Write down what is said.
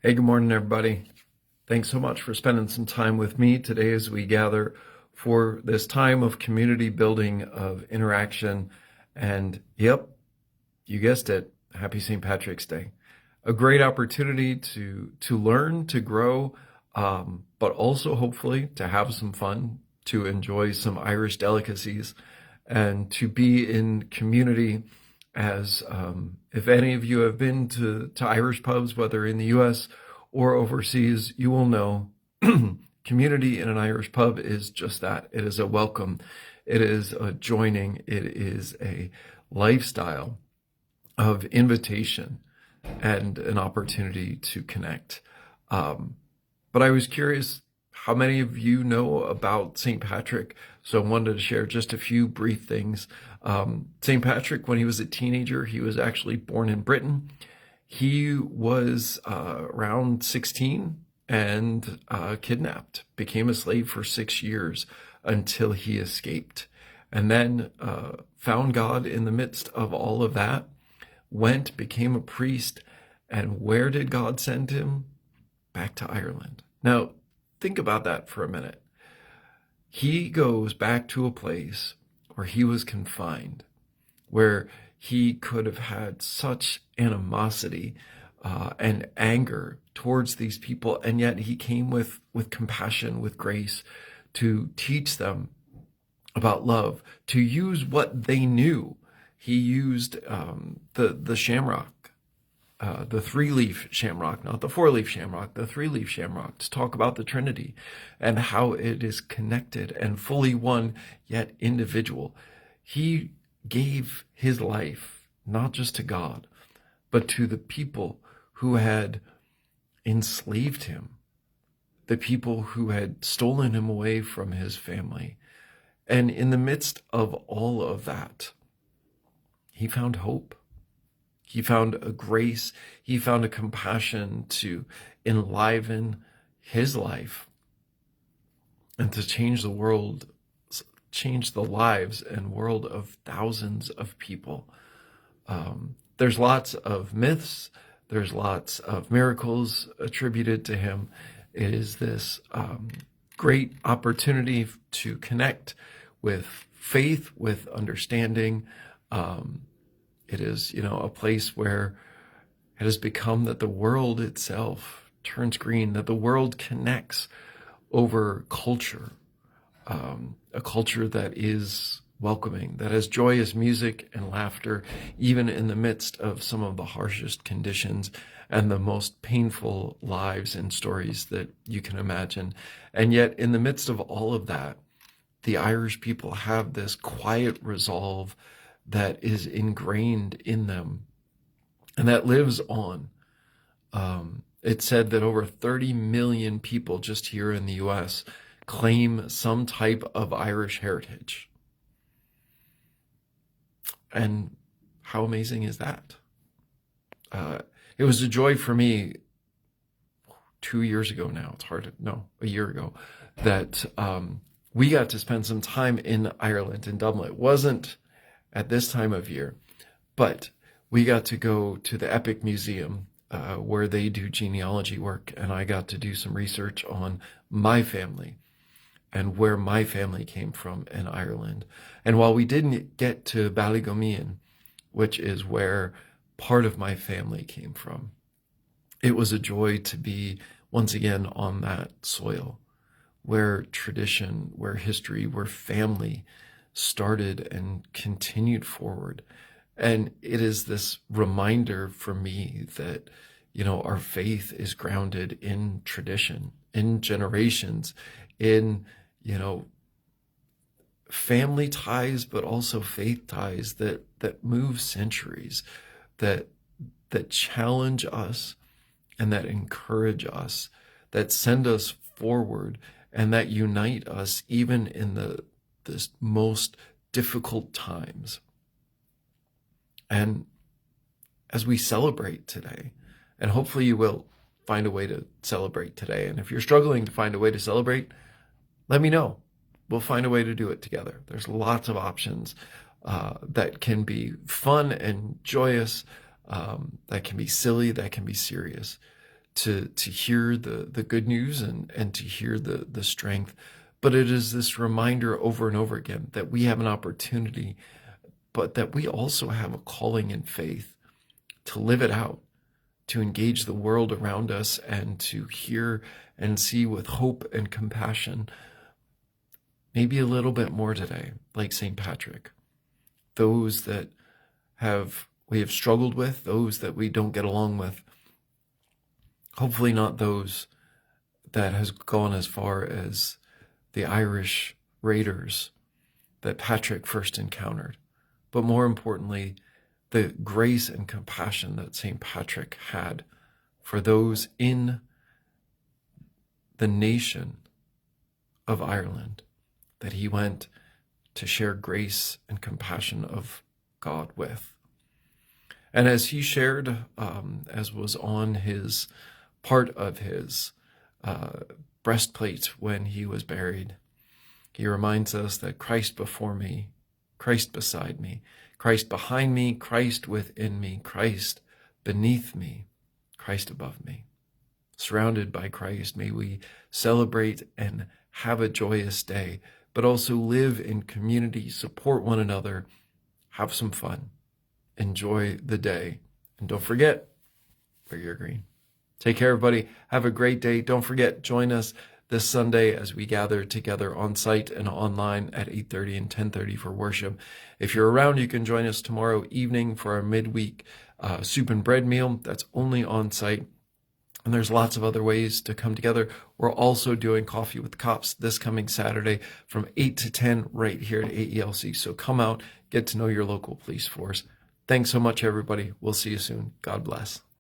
Hey, good morning, everybody. Thanks so much for spending some time with me today as we gather for this time of community building, of interaction. And yep, you guessed it. Happy St. Patrick's Day. A great opportunity to learn, to grow, but also hopefully to have some fun, to enjoy some Irish delicacies, and to be in community. As if any of you have been to Irish pubs, whether in the U.S. or overseas, you will know community in an Irish pub is just that. It is a welcome. It is a joining. It is a lifestyle of invitation and an opportunity to connect. But I was curious how many of you know about St. Patrick, so I wanted to share just a few brief things. St. Patrick, when he was a teenager, he was actually born in Britain. He was around 16 and kidnapped, became a slave for 6 years until he escaped, and then found God in the midst of all of that, went, became a priest, and where did God send him? Back to Ireland. Now, think about that for a minute. He goes back to a place where he was confined, where he could have had such animosity and anger towards these people, and yet he came with compassion, with grace, to teach them about love, to use what they knew. He used the shamrock, the three-leaf shamrock, not the four-leaf shamrock, the three-leaf shamrock, to talk about the Trinity and how it is connected and fully one, yet individual. He gave his life not just to God, but to the people who had enslaved him, the people who had stolen him away from his family. And in the midst of all of that, he found hope. He found a grace. He found a compassion to enliven his life and to change the world, change the lives and world of thousands of people. There's lots of myths. There's lots of miracles attributed to him. It is this great opportunity to connect with faith, with understanding. It is, a place where it has become that the world itself turns green, that the world connects over culture, a culture that is welcoming, that has joyous music and laughter, even in the midst of some of the harshest conditions and the most painful lives and stories that you can imagine. And yet, in the midst of all of that, the Irish people have this quiet resolve that is ingrained in them and that lives on. It's said that over 30 million people just here in the US claim some type of Irish heritage. And how amazing is that? It was a joy for me 2 years ago now, a year ago, that we got to spend some time in Ireland, in Dublin. It wasn't at this time of year, but we got to go to the Epic Museum where they do genealogy work, and I got to do some research on my family and where my family came from in Ireland. And while we didn't get to Ballygommean, which is where part of my family came from, it was a joy to be once again on that soil where tradition, where history, where family started and continued forward. And it is this reminder for me that, our faith is grounded in tradition, in generations, in, family ties, but also faith ties that move centuries, that challenge us and that encourage us, that send us forward, and that unite us even in this most difficult times. And as we celebrate today, and hopefully you will find a way to celebrate today. And if you're struggling to find a way to celebrate, let me know. We'll find a way to do it together. There's lots of options that can be fun and joyous, that can be silly, that can be serious. to hear the good news and to hear the strength. But it is this reminder over and over again that we have an opportunity, but that we also have a calling in faith to live it out, to engage the world around us, and to hear and see with hope and compassion, maybe a little bit more today, like St. Patrick. Those that we have struggled with, those that we don't get along with. Hopefully not those that has gone as far as the Irish raiders that Patrick first encountered, but more importantly, the grace and compassion that St. Patrick had for those in the nation of Ireland that he went to share grace and compassion of God with. And as he shared, as was on his part of his breastplate when he was buried, he reminds us that Christ before me, Christ beside me, Christ behind me, Christ within me, Christ beneath me, Christ above me. Surrounded by Christ, may we celebrate and have a joyous day, but also live in community, support one another, have some fun, enjoy the day, and don't forget, wear your green. Take care, everybody. Have a great day. Don't forget, join us this Sunday as we gather together on site and online at 8:30 and 10:30 for worship. If you're around, you can join us tomorrow evening for our midweek soup and bread meal. That's only on site. And there's lots of other ways to come together. We're also doing Coffee with Cops this coming Saturday from 8 to 10 right here at AELC. So come out, get to know your local police force. Thanks so much, everybody. We'll see you soon. God bless.